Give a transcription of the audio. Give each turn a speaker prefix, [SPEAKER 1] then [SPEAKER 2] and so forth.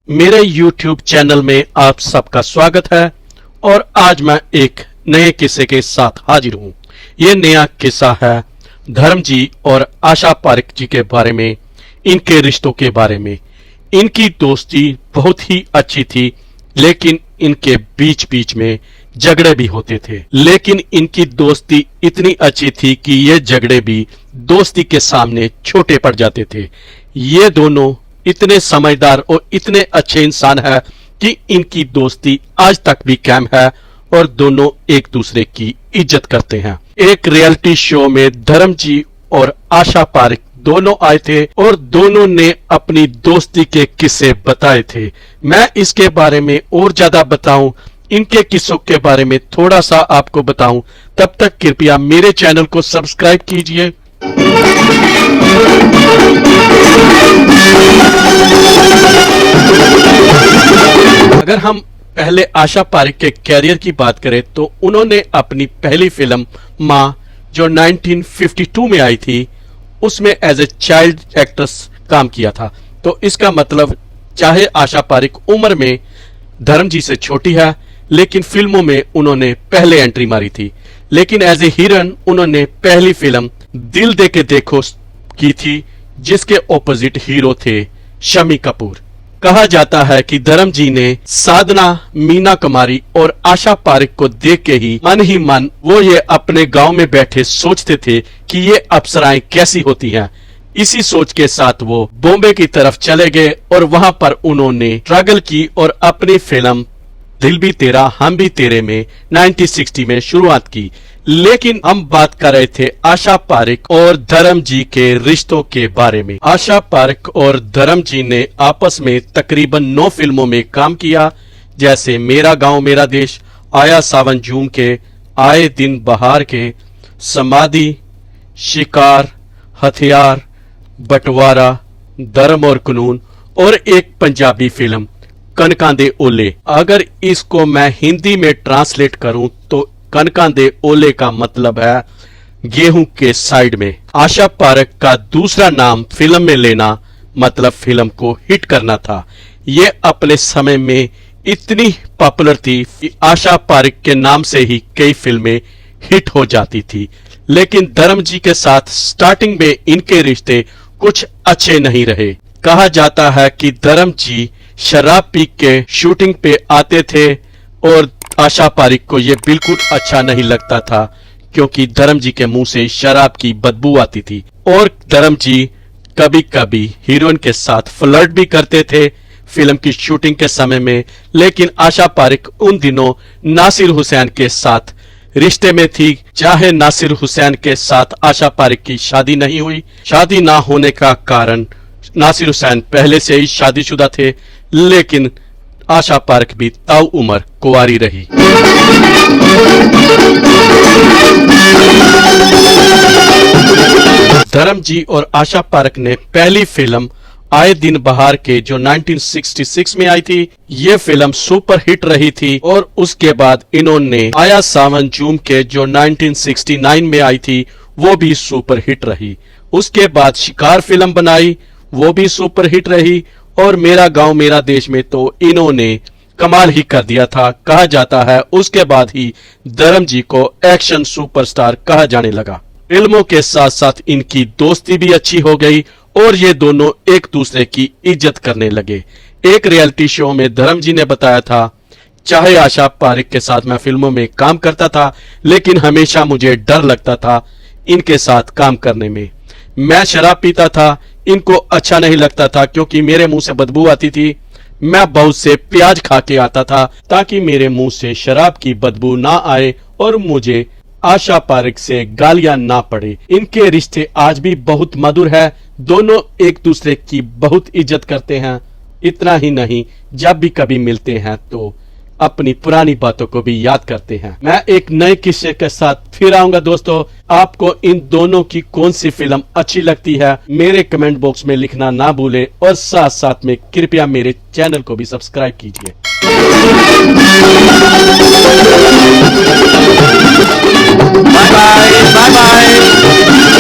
[SPEAKER 1] मेरे YouTube channel में आप सबका स्वागत है और आज मैं एक नए किस्से के साथ हाजिर हूं। ये नया किस्सा है धर्म जी और आशा पारेख जी के बारे में, इनके रिश्तों के बारे में। इनकी दोस्ती बहुत ही अच्छी थी, लेकिन इनके बीच बीच में झगड़े भी होते थे। लेकिन इनकी दोस्ती इतनी अच्छी थी कि ये झगड़े भी दोस्ती के सामने छोटे पड़ जाते थे। ये दोनों इतने समझदार और इतने अच्छे इंसान हैं कि इनकी दोस्ती आज तक भी कायम है और दोनों एक दूसरे की इज्जत करते हैं। एक रियलिटी शो में धर्म जी और आशा पारेख दोनों आए थे और दोनों ने अपनी दोस्ती के किस्से बताए थे। मैं इसके बारे में और ज्यादा बताऊं, इनके किस्सों के बारे में थोड़ा सा आपको बताऊं, तब तक कृपया मेरे चैनल को सब्सक्राइब कीजिए। अगर हम पहले आशा पारेख के कैरियर की बात करें तो उन्होंने अपनी पहली फिल्म मां, जो 1952 में आई थी, उसमें एज ए चाइल्ड एक्ट्रेस काम किया था। तो इसका मतलब चाहे आशा पारेख उम्र में धर्म जी से छोटी है, लेकिन फिल्मों में उन्होंने पहले एंट्री मारी थी। लेकिन एज ए हीरोइन उन्होंने पहली फिल्म दिल दे के देखो की थी, जिसके ऑपोजिट हीरो थे शम्मी कपूर। कहा जाता है कि धर्म जी ने साधना, मीना कुमारी और आशा पारेख को देख के ही मन वो ये अपने गांव में बैठे सोचते थे कि ये अप्सराएं कैसी होती हैं। इसी सोच के साथ वो बॉम्बे की तरफ चले गए और वहां पर उन्होंने स्ट्रगल की और अपनी फिल्म दिल भी तेरा हम भी तेरे में 1960 में शुरुआत की। लेकिन हम बात कर रहे थे आशा पारेख और धर्म जी के रिश्तों के बारे में। आशा पारेख और धर्म जी ने आपस में तकरीबन 9 फिल्मों में काम किया, जैसे मेरा गांव मेरा देश, आया सावन झूम के, आए दिन बहार के, समाधि, शिकार, हथियार, बंटवारा, धर्म और कानून और एक पंजाबी फिल्म कनकां दे ओले। अगर इसको मैं हिंदी में ट्रांसलेट करूं तो कनकां दे ओले का मतलब है गेहूं के साइड में। आशा पारेख का दूसरा नाम फिल्म में लेना मतलब फिल्म को हिट करना था। ये अपने समय में इतनी पॉपुलर थी कि आशा पारेख के नाम से ही कई फिल्में हिट हो जाती थी। लेकिन धर्म जी के साथ स्टार्टिंग में इनके रिश्ते कुछ अच्छे नहीं रहे। कहा जाता है कि धर्म जी शराब पी के शूटिंग पे आते थे और आशा पारेख को यह बिल्कुल अच्छा नहीं लगता था, क्योंकि धर्म जी के मुंह से शराब की बदबू आती थी। और धर्म जी कभी कभी हीरोइन के साथ फ्लर्ट भी करते थे फिल्म की शूटिंग के समय में। लेकिन आशा पारेख उन दिनों नासिर हुसैन के साथ रिश्ते में थी। चाहे नासिर हुसैन के साथ आशा पारेख की शादी नहीं हुई, शादी ना होने का कारण नासिर हुसैन पहले से ही शादीशुदा थे, लेकिन आशा पारेख भी ताऊ उम्र कुंवारी रही। धर्म जी और आशा पारेख ने पहली फिल्म आए दिन बहार के, जो 1966 में आई थी, ये फिल्म सुपर हिट रही थी। और उसके बाद इन्होंने आया सावन झूम के, जो 1969 में आई थी, वो भी सुपर हिट रही। उसके बाद शिकार फिल्म बनाई, वो भी सुपर हिट रही। और मेरा गांव मेरा देश में तो इन्होंने कमाल ही कर दिया था। कहा जाता है उसके बाद ही धर्म जी को एक्शन सुपरस्टार कहा जाने लगा। फिल्मों के साथ साथ इनकी दोस्ती भी अच्छी हो गई और ये दोनों एक दूसरे की इज्जत करने लगे। एक रियलिटी शो में धर्म जी ने बताया था, चाहे आशा पारेख के साथ मैं फिल्मों में काम करता था, लेकिन हमेशा मुझे डर लगता था इनके साथ काम करने में। मैं शराब पीता था, इनको अच्छा नहीं लगता था क्योंकि मेरे मुंह से बदबू आती थी। मैं बहुत से प्याज खा के आता था ताकि मेरे मुंह से शराब की बदबू ना आए और मुझे आशा पारेख से गालियां ना पड़े। इनके रिश्ते आज भी बहुत मधुर है, दोनों एक दूसरे की बहुत इज्जत करते हैं। इतना ही नहीं, जब भी कभी मिलते हैं तो अपनी पुरानी बातों को भी याद करते हैं। मैं एक नए किस्से के साथ फिर आऊंगा दोस्तों। आपको इन दोनों की कौन सी फिल्म अच्छी लगती है मेरे कमेंट बॉक्स में लिखना ना भूले और साथ साथ में कृपया मेरे चैनल को भी सब्सक्राइब कीजिए। Bye bye.